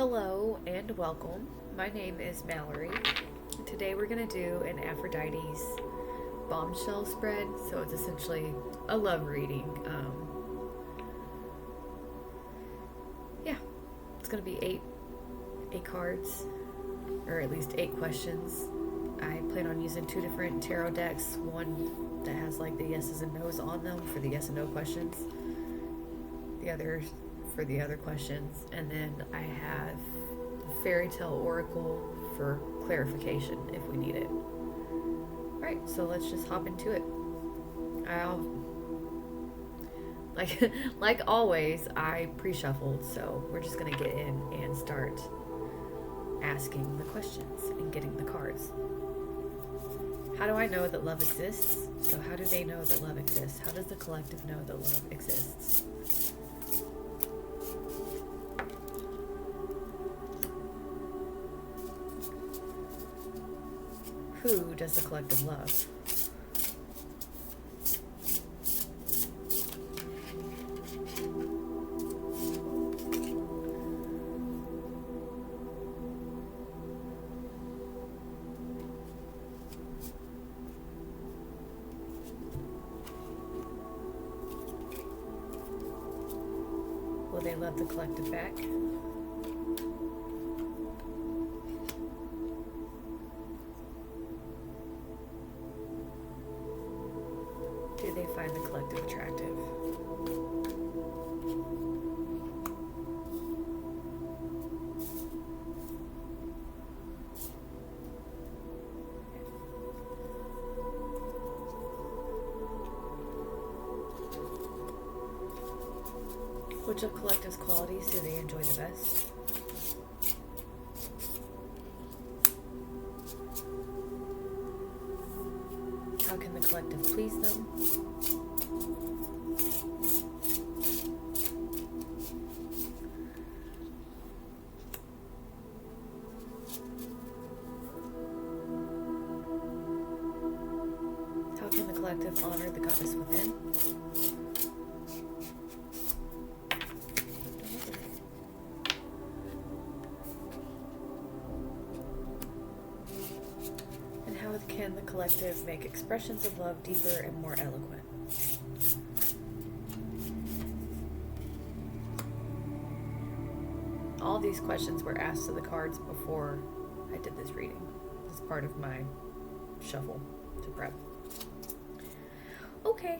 Hello and welcome. My name is Mallory. Today we're going to do an Aphrodite's Bombshell spread. So it's essentially a love reading. Yeah, it's going to be eight cards, or at least 8 questions. I plan on using 2 different tarot decks. One that has like the yeses and nos on them for the yes and no questions. The other for the other questions, and then I have the Faerytale Oracle for clarification if we need it. Alright, so let's just hop into it. I'll like always, I pre-shuffled, so we're just gonna get in and start asking the questions and getting the cards. How do I know that love exists? So how do they know that love exists? How does the collective know that love exists? Who does the collective love? Will they love the collective back? Do they find the collective attractive? Which of collective's qualities do they enjoy the best? How can the collective please them? How can the collective honor the goddess within? And how can the collective make expressions of love deeper and more eloquent? All these questions were asked to the cards before I did this reading. As part of my shuffle to prep. Okay.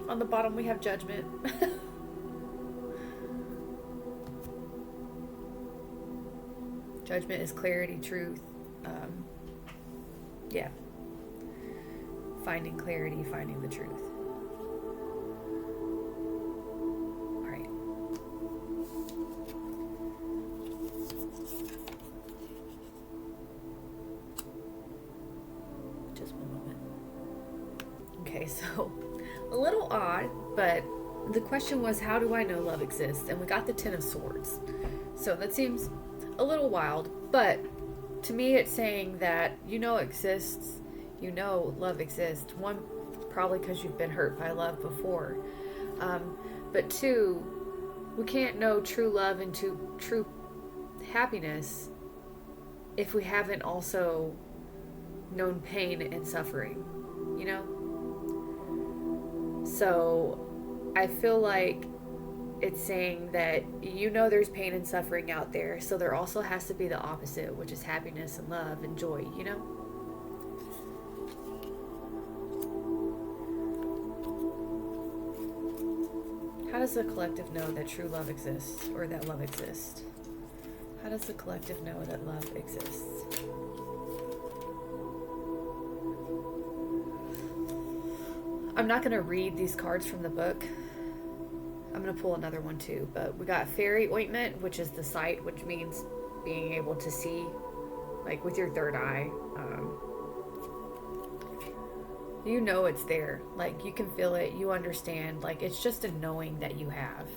On the bottom we have Judgment. Judgment is clarity, truth. Yeah. Finding clarity, finding the truth. Alright. Just one moment. Okay, so a little odd, but the question was, how do I know love exists? And we got the 10 of Swords. So that seems a little wild, but to me it's saying that you know it exists, you know love exists. One, probably because you've been hurt by love before. But 2, we can't know true love and true happiness if we haven't also known pain and suffering, you know? So I feel like it's saying that you know there's pain and suffering out there, so there also has to be the opposite, which is happiness and love and joy, you know? How does the collective know that true love exists, or that love exists? How does the collective know that love exists? I'm not going to read these cards from the book. I'm going to pull another one too, but we got Fairy Ointment, which is the sight, which means being able to see, like with your third eye. You know it's there. Like you can feel it, you understand. Like it's just a knowing that you have.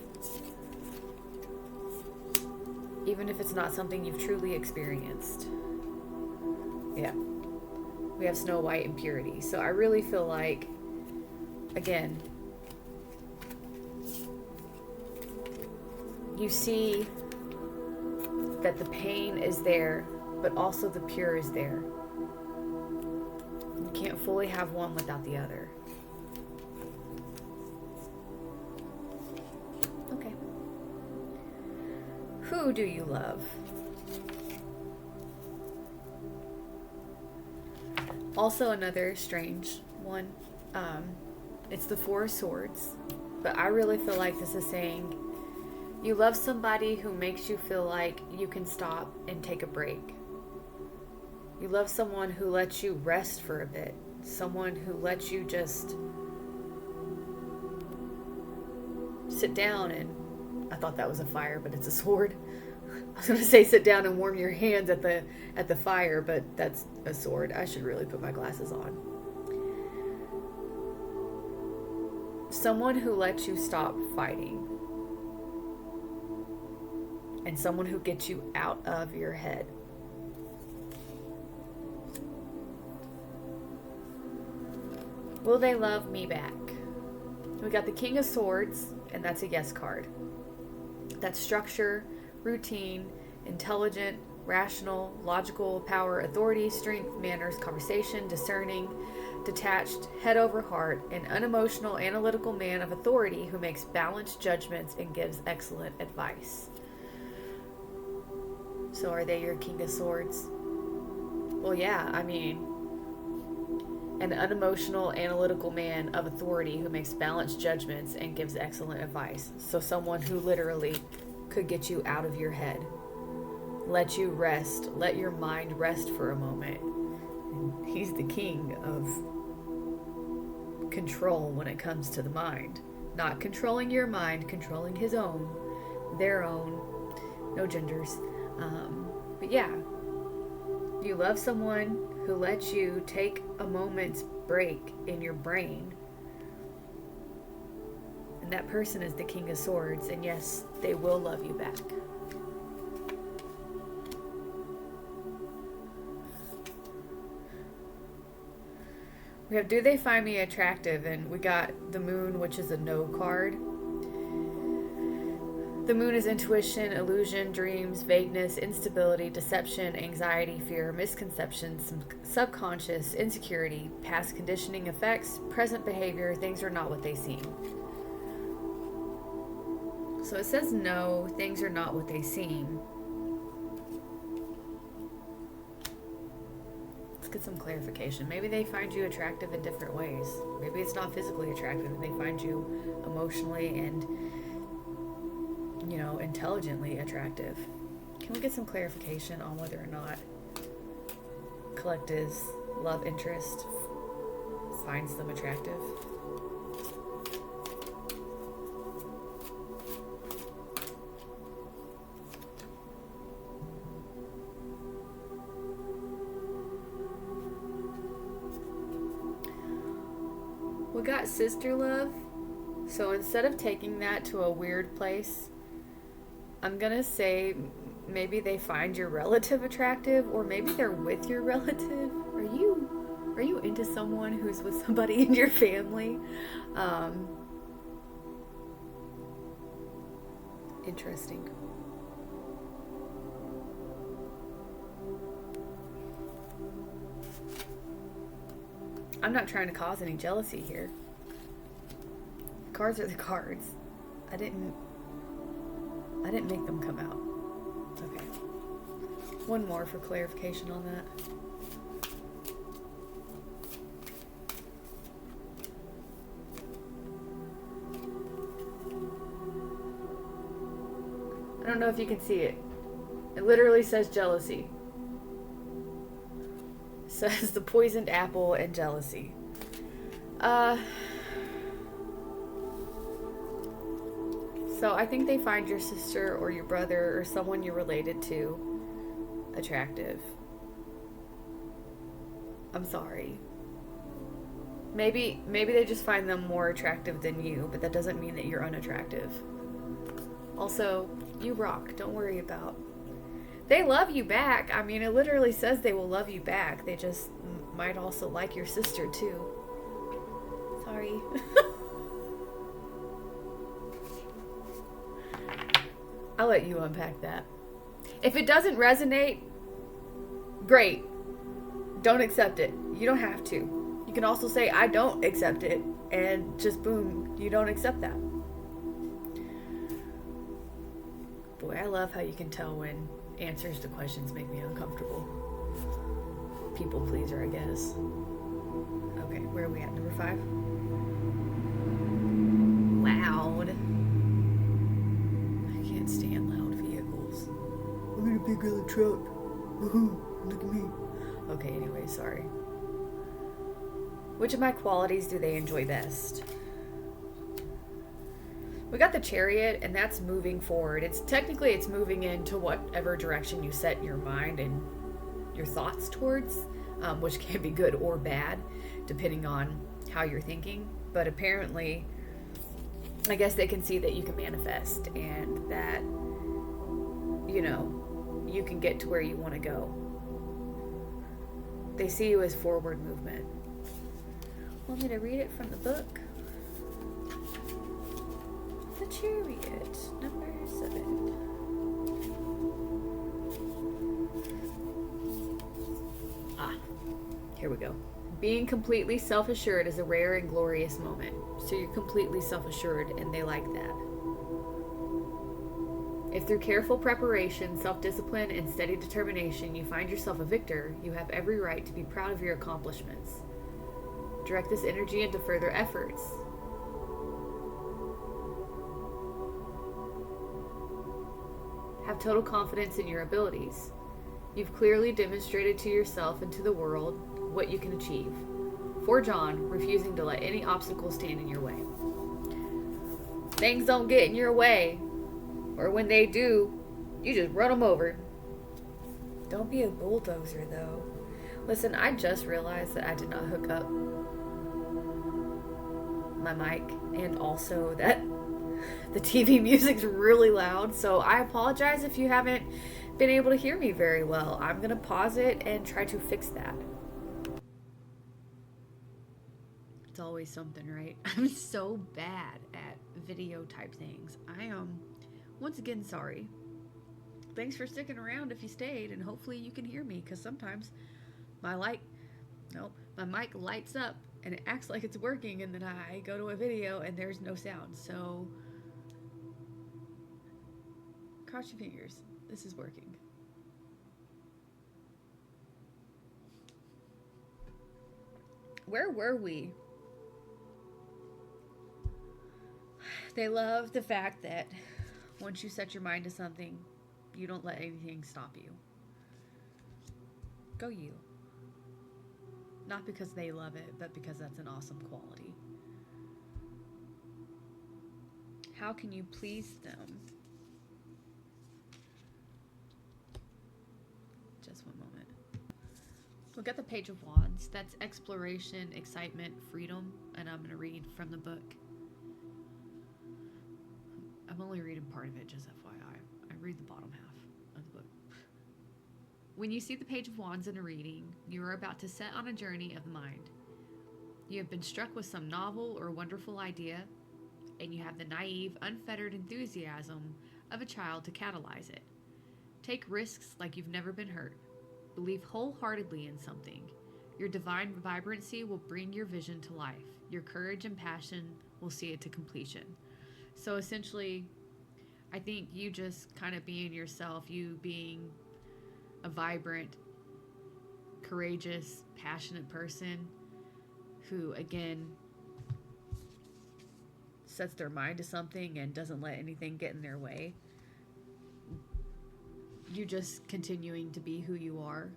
Even if it's not something you've truly experienced. Yeah. We have Snow White and Purity. So I really feel like, again, you see that the pain is there, but also the pure is there. You can't fully have one without the other. Okay. Who do you love? Also another strange one. It's the Four of Swords, but I really feel like this is saying you love somebody who makes you feel like you can stop and take a break. You love someone who lets you rest for a bit. Someone who lets you just sit down and... I thought that was a fire, but it's a sword. I was going to say sit down and warm your hands at the fire, but that's a sword. I should really put my glasses on. Someone who lets you stop fighting. And someone who gets you out of your head. Will they love me back? We got the King of Swords, and that's a yes card. That's structure, routine, intelligent, rational, logical, power, authority, strength, manners, conversation, discerning, detached, head over heart, an unemotional, analytical man of authority who makes balanced judgments and gives excellent advice. So are they your King of Swords? Well, yeah, I mean, an unemotional, analytical man of authority who makes balanced judgments and gives excellent advice. So someone who literally could get you out of your head. Let you rest. Let your mind rest for a moment. And he's the king of control when it comes to the mind. Not controlling your mind, controlling his own, their own, no genders. But yeah, you love someone who lets you take a moment's break in your brain. And that person is the King of Swords. And yes, they will love you back. We have, do they find me attractive? And we got the Moon, which is a no card. The Moon is intuition, illusion, dreams, vagueness, instability, deception, anxiety, fear, misconceptions, subconscious, insecurity, past conditioning effects, present behavior. Things are not what they seem. So it says no, things are not what they seem. Let's get some clarification. Maybe they find you attractive in different ways. Maybe it's not physically attractive and they find you emotionally and, you know, intelligently attractive. Can we get some clarification on whether or not Collective's love interest finds them attractive? We got sister love. So instead of taking that to a weird place, I'm gonna say maybe they find your relative attractive, or maybe they're with your relative. Are you into someone who's with somebody in your family? Interesting. I'm not trying to cause any jealousy here. Cards are the cards. I didn't make them come out. Okay. One more for clarification on that. I don't know if you can see it. It literally says jealousy. It says the poisoned apple and jealousy. So I think they find your sister or your brother or someone you're related to attractive. I'm sorry. Maybe they just find them more attractive than you, but that doesn't mean that you're unattractive. Also, you rock. Don't worry about. They love you back. I mean, it literally says they will love you back. They just might also like your sister too. Sorry. I'll let you unpack that. If it doesn't resonate, great. Don't accept it. You don't have to. You can also say, I don't accept it, and just boom, you don't accept that. Boy, I love how you can tell when answers to questions make me uncomfortable. People pleaser, I guess. Okay, where are we at? Number 5? Loud. I can't stand loud vehicles. I'm in a big yellow truck. Woohoo, look at me. Okay, anyway, sorry. Which of my qualities do they enjoy best? We got the Chariot, and that's moving forward. It's moving into whatever direction you set your mind and your thoughts towards, which can be good or bad, depending on how you're thinking. But apparently, I guess they can see that you can manifest and that, you know, you can get to where you want to go. They see you as forward movement. Want me to read it from the book? The Chariot, number 7. Here we go. Being completely self-assured is a rare and glorious moment. So you're completely self-assured, and they like that. If through careful preparation, self-discipline, and steady determination you find yourself a victor, you have every right to be proud of your accomplishments. Direct this energy into further efforts. Have total confidence in your abilities. You've clearly demonstrated to yourself and to the world what you can achieve. Forge on, refusing to let any obstacles stand in your way. Things don't get in your way, or when they do, you just run them over. Don't be a bulldozer, though. Listen, I just realized that I did not hook up my mic, and also that the TV music's really loud, so I apologize if you haven't been able to hear me very well. I'm gonna pause it and try to fix that. It's always something, right? I'm so bad at video type things. I am, once again, sorry. Thanks for sticking around if you stayed, and hopefully you can hear me, because sometimes my mic lights up and it acts like it's working, and then I go to a video and there's no sound. So cross your fingers. This is working. Where were we? They love the fact that once you set your mind to something, you don't let anything stop you. Go you. Not because they love it, but because that's an awesome quality. How can you please them? Just one moment. Look at the Page of Wands. That's exploration, excitement, freedom, and I'm going to read from the book. I'm only reading part of it, just FYI. I read the bottom half of the book. When you see the Page of Wands in a reading, you are about to set on a journey of the mind. You have been struck with some novel or wonderful idea, and you have the naive, unfettered enthusiasm of a child to catalyze it. Take risks like you've never been hurt. Believe wholeheartedly in something. Your divine vibrancy will bring your vision to life. Your courage and passion will see it to completion. So essentially, I think you just kind of being yourself, you being a vibrant, courageous, passionate person who, again, sets their mind to something and doesn't let anything get in their way. You just continuing to be who you are.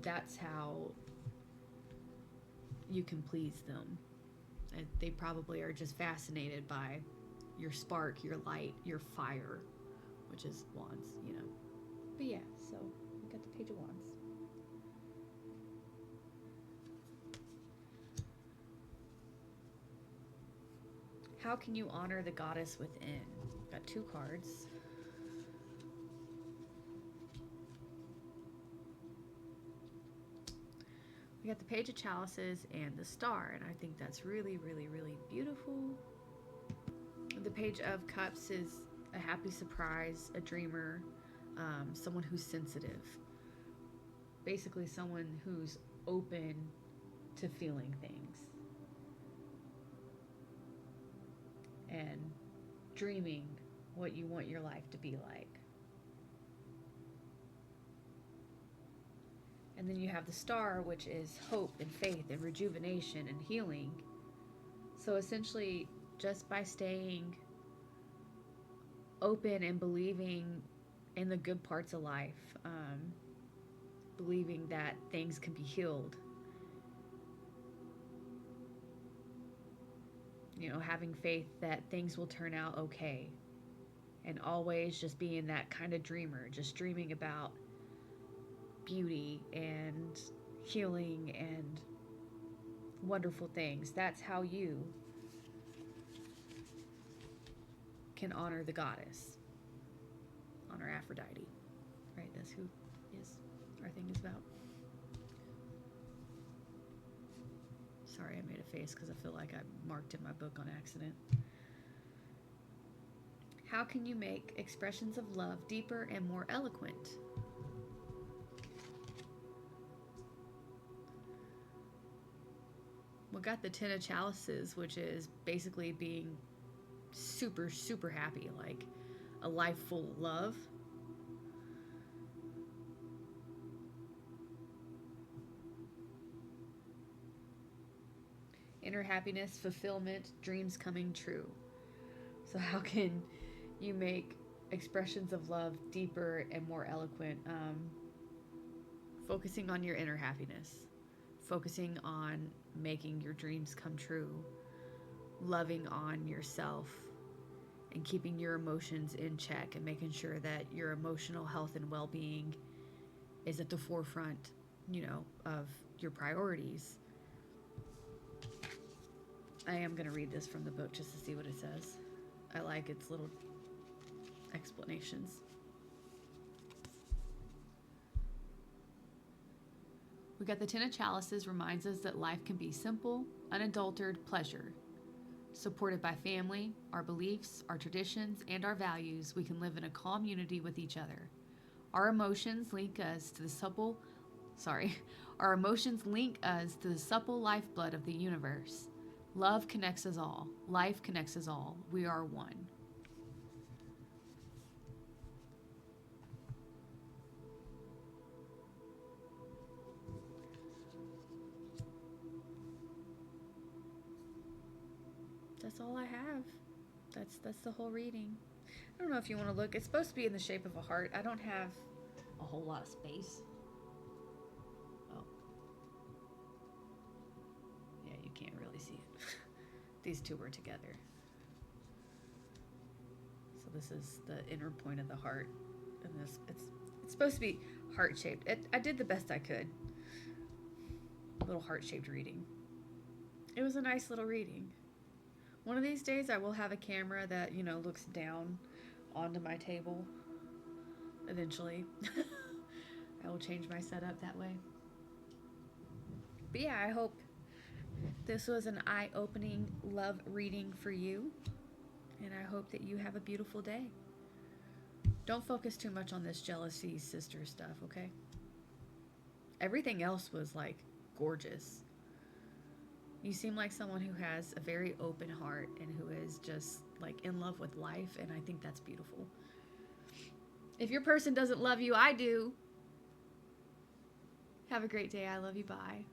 That's how you can please them. And they probably are just fascinated by your spark, your light, your fire, which is wands, you know. But yeah, so we got the Page of Wands. How can you honor the goddess within? Got 2 cards. We got the Page of Chalices and the Star, and I think that's really, really, really beautiful. The Page of Cups is a happy surprise, a dreamer, someone who's sensitive. Basically, someone who's open to feeling things and dreaming what you want your life to be like. And then you have the star, which is hope and faith and rejuvenation and healing. So essentially, just by staying open and believing in the good parts of life, believing that things can be healed, having faith that things will turn out okay, and always just being that kind of dreamer, just dreaming about beauty and healing and wonderful things. That's how you can honor the goddess, honor Aphrodite, right? That's who our thing is about. Sorry, I made a face because I feel like I marked in my book on accident. How can you make expressions of love deeper and more eloquent? We got the Ten of Chalices, which is basically being super, super happy, like a life full of love. Inner happiness, fulfillment, dreams coming true. So how can you make expressions of love deeper and more eloquent? Focusing on your inner happiness, focusing on making your dreams come true, loving on yourself, and keeping your emotions in check, and making sure that your emotional health and well-being is at the forefront, of your priorities. I am going to read this from the book just to see what it says. I like its little explanations. We got the Ten of Chalices, reminds us that life can be simple, unadulterated pleasure. Supported by family, our beliefs, our traditions, and our values, we can live in a calm unity with each other. Our emotions link us to the supple lifeblood of the universe. Love connects us all. Life connects us all. We are one. That's all I have. That's the whole reading. I don't know if you want to look. It's supposed to be in the shape of a heart. I don't have a whole lot of space. Oh. Yeah, you can't really see it. These two were together. So this is the inner point of the heart. And this, it's supposed to be heart-shaped. I did the best I could. A little heart-shaped reading. It was a nice little reading. One of these days I will have a camera that, looks down onto my table. Eventually. I will change my setup that way. But yeah, I hope this was an eye-opening love reading for you. And I hope that you have a beautiful day. Don't focus too much on this jealousy sister stuff, okay? Everything else was, gorgeous. You seem like someone who has a very open heart and who is just, in love with life, and I think that's beautiful. If your person doesn't love you, I do. Have a great day. I love you. Bye.